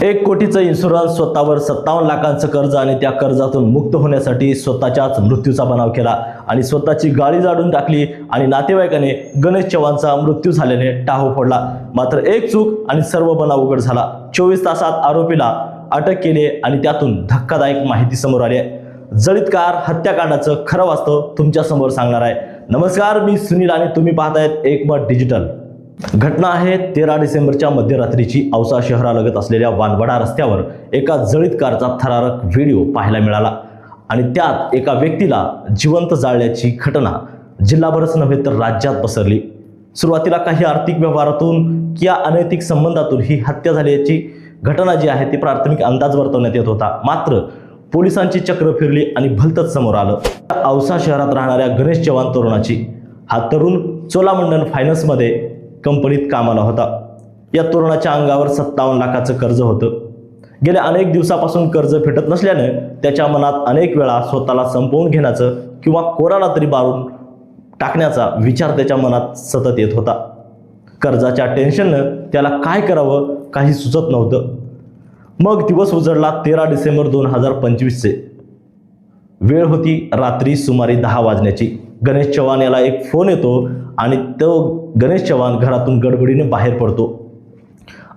1 कोटीचं insurance, स्वतःवर 57 लाखांचं कर्ज आणि त्या कर्जातून मुक्त होण्यासाठी स्वतःच्याच मृत्यूचा बनाव केला आणि स्वतःची गाडी जाळून टाकली आणि नातेवाईकाने गणेश चव्हाणचा मृत्यू झाल्याने टाहो फोडला। मात्र एक चूक आणि सर्व बनाव उघड झाला। 24 तासात आरोपीला अटक केली आणि त्यातून धक्कादायक माहिती समोर आली आहे। जळीत कार हत्याकांडाचं खरं वास्तव तुमच्या समोर सांगणार आहे। नमस्कार, मी सुनील आणि तुम्ही पाहतायत एकमत डिजिटल। घटना आहे 13 डिसेंबरच्या मध्यरात्रीची। औसा शहरालगत असलेल्या वानवडा रस्त्यावर एका जळीत कारचा थरारक व्हिडिओ पाहायला मिळाला आणि त्यात एका व्यक्तीला जिवंत जाळल्याची घटना जिल्हाभरच नव्हे तर राज्यात पसरली। सुरुवातीला काही आर्थिक व्यवहारातून किंवा अनैतिक संबंधातून ही हत्या झाल्याची घटना जी आहे ती प्राथमिक अंदाज वर्तवण्यात येत होता। मात्र पोलिसांची चक्र फिरली आणि भलतच समोर आलं। औसा शहरात राहणाऱ्या गणेश चव्हाण तरुणाची, हा तरुण चोलामंडल फायनान्समध्ये कंपनीत कामाला होता। या तरुणाच्या अंगावर 57 लाखाचं कर्ज होतं। गेल्या अनेक दिवसापासून कर्ज फेटत नसल्याने त्याच्या मनात अनेक वेळा स्वतःला संपवून घेण्याचं किंवा कोणाला तरी मारून टाकण्याचा विचार त्याच्या मनात सतत येत होता। कर्जाच्या टेन्शननं त्याला काय करावं काही सुचत नव्हतं। मग दिवस उजडला 13 डिसेंबर 2025चे। वेळ होती रात्री सुमारे 10 वाजण्याची। गणेश चव्हाण याला एक फोन येतो आणि तो गणेश चव्हाण घरातून गडबडीने बाहेर पडतो।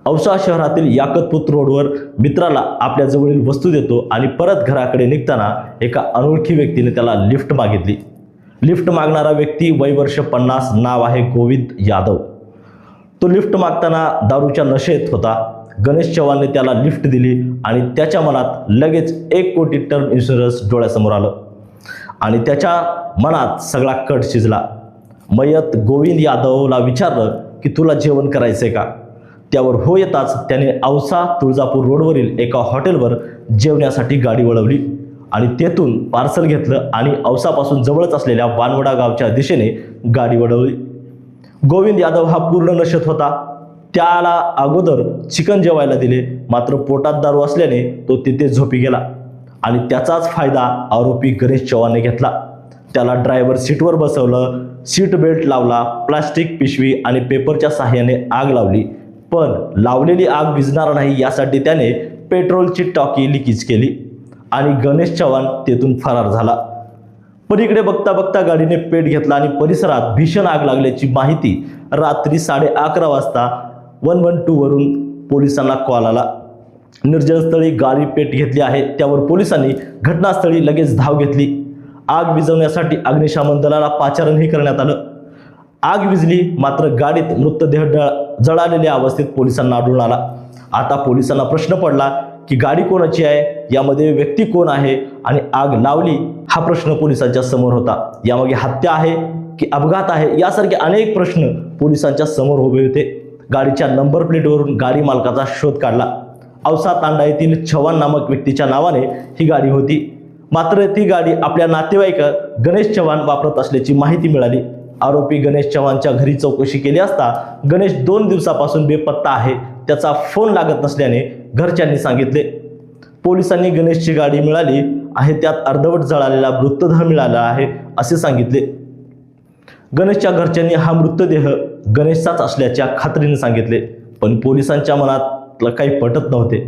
औसा शहरातील याकतपूर रोडवर मित्राला आपल्या जवळील वस्तू देतो आणि परत घराकडे निघताना एका अनोळखी व्यक्तीने त्याला लिफ्ट मागितली। लिफ्ट मागणारा व्यक्ती वय वर्ष 50, नाव आहे गोविंद यादव। तो लिफ्ट मागताना दारूच्या नशेत होता। गणेश चव्हाणने त्याला लिफ्ट दिली आणि त्याच्या मनात लगेच 1 कोटी टर्म इन्शुरन्स डोळ्यासमोर आलं आणि त्याच्या मनात सगळा कट शिजला। मयत गोविंद यादवला विचारलं की तुला जेवण करायचंय का? त्यावर हो येताच त्याने औसा तुळजापूर रोडवरील एका हॉटेलवर जेवण्यासाठी गाडी वळवली आणि तेथून पार्सल घेतलं आणि औसापासून जवळच असलेल्या वानवडा गावच्या दिशेने गाडी वळवली। गोविंद यादव हा पूर्ण नशेत होता। त्याला अगोदर चिकन जेवायला दिले, मात्र पोटात दारू असल्याने तो तिथे झोपी गेला आणि त्याचाच फायदा आरोपी गणेश चव्हाणने घेतला। त्याला ड्रायव्हर सीटवर बसवलं, सीट बेल्ट लावला, प्लास्टिक पिशवी आणि पेपरच्या साहाय्याने आग लावली। पण लावलेली आग विझणार नाही यासाठी त्याने पेट्रोलची टाकी लिकेज केली आणि गणेश चव्हाण तेथून फरार झाला। पण इकडे बघता बघता गाडीने पेट घेतला आणि परिसरात भीषण आग लागल्याची माहिती रात्री 11:30 वाजता 112 वरून पोलिसांना कॉल आला। निर्जनस्थळी गाडी पेट घेतली आहे, त्यावर पोलिसांनी घटनास्थळी लगेच धाव घेतली। आग विझवण्यासाठी अग्निशमन दलाला पाचारणही करण्यात आलं। आग विझली, मात्र गाडीत मृतदेह जळालेल्या अवस्थेत पोलिसांना आढळून आला। आता पोलिसांना प्रश्न पडला की गाडी कोणाची आहे, यामध्ये व्यक्ती कोण आहे आणि आग लावली हा प्रश्न पोलिसांच्या समोर होता। यामागे हत्या आहे की अपघात आहे यासारखे अनेक प्रश्न पोलिसांच्या समोर उभे होते। गाडीच्या नंबर प्लेटवरून गाडी मालकाचा शोध काढला। औसा तांडा येथील चव्हाण नामक व्यक्तीच्या नावाने ही गाडी होती, मात्र ती गाडी आपल्या नातेवाईक गणेश चव्हाण वापरत असल्याची माहिती मिळाली। आरोपी गणेश चव्हाणच्या घरी चौकशी केली असता गणेश 2 दिवसापासून बेपत्ता आहे, त्याचा फोन लागत नसल्याने घरच्यांनी सांगितले। पोलिसांनी गणेशची गाडी मिळाली आहे, त्यात अर्धवट जळालेला मृतदेह मिळाला आहे असे सांगितले। गणेशच्या घरच्यांनी हा मृतदेह गणेशचाच असल्याच्या खात्रीने सांगितले, पण पोलिसांच्या मनात काही पटत नव्हते।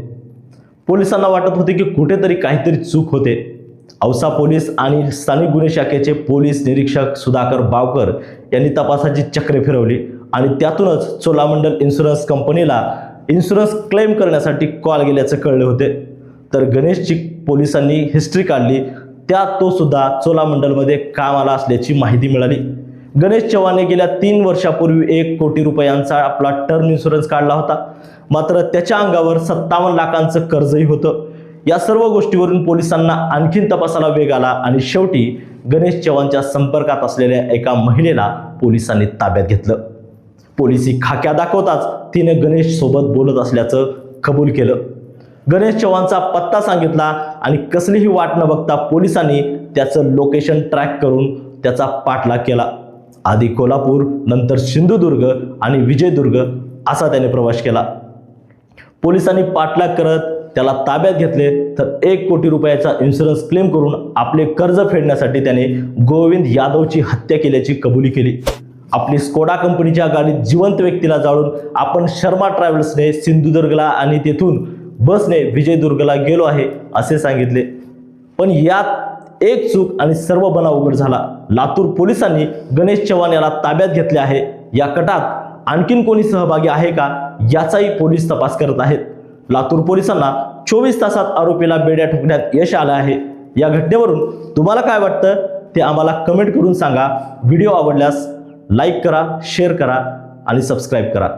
पोलिसांना वाटत होते की कुठेतरी काहीतरी चूक होते। औसा पोलीस आणि स्थानिक गुन्हे शाखेचे पोलीस निरीक्षक सुधाकर बावकर यांनी तपासाची चक्रे फिरवली आणि त्यातूनच चोलामंडल इन्शुरन्स कंपनीला इन्शुरन्स क्लेम करण्यासाठी कॉल गेल्याचे कळले होते। तर गणेशची पोलिसांनी हिस्ट्री काढली, त्यात तो सुद्धा चोलामंडलमध्ये कामाला असल्याची माहिती मिळाली। गणेश चव्हाणने गेल्या 3 वर्षापूर्वी 1 कोटी रुपयांचा आपला टर्म इन्शुरन्स काढला होता, मात्र त्याच्या अंगावर 57 लाखांचं कर्जही होतं। या सर्व गोष्टीवरून पोलिसांना आणखीन तपासाला वेग आला आणि शेवटी गणेश चव्हाणच्या संपर्कात असलेल्या एका महिलेला पोलिसांनी ताब्यात घेतलं। पोलिसी खाक्या दाखवताच तिने गणेश सोबत बोलत असल्याचं कबूल केलं। गणेश चव्हाणचा पत्ता सांगितला आणि कसलीही वाट न बघता पोलिसांनी त्याचं लोकेशन ट्रॅक करून त्याचा पाठलाग केला। आधी कोल्हापूर, नंतर सिंधुदुर्ग आणि विजयदुर्ग असा त्याने प्रवास केला। पोलिसांनी पाठलाग करत त्याला ताब्यात घेतले तर 1 कोटी रुपयाचा इन्शुरन्स क्लेम करून आपले कर्ज फेडण्यासाठी त्याने गोविंद यादवची हत्या केल्याची कबुली केली। आपली स्कोडा कंपनीच्या गाडीत जिवंत व्यक्तीला जाळून आपण शर्मा ट्रॅव्हल्सने सिंधुदुर्गला आणि तेथून बसने विजयदुर्गला गेलो आहे असे सांगितले। पण यात एक चूक आणि सर्व बनाव उघड झाला। लातूर पोलिसांनी गणेश चव्हाण याला ताब्यात घेतले आहे। या कटात आणखीन कोणी सहभागी आहे का याचाही पोलीस तपास करत आहेत। लातूर पोलिसांना 24 तासात आरोपीला बेड्या ठोकण्यात यश आलं आहे। या घटनेवरून तुम्हाला काय वाटतं ते आम्हाला कमेंट करून सांगा। व्हिडिओ आवडल्यास लाईक करा, शेअर करा आणि सबस्क्राईब करा।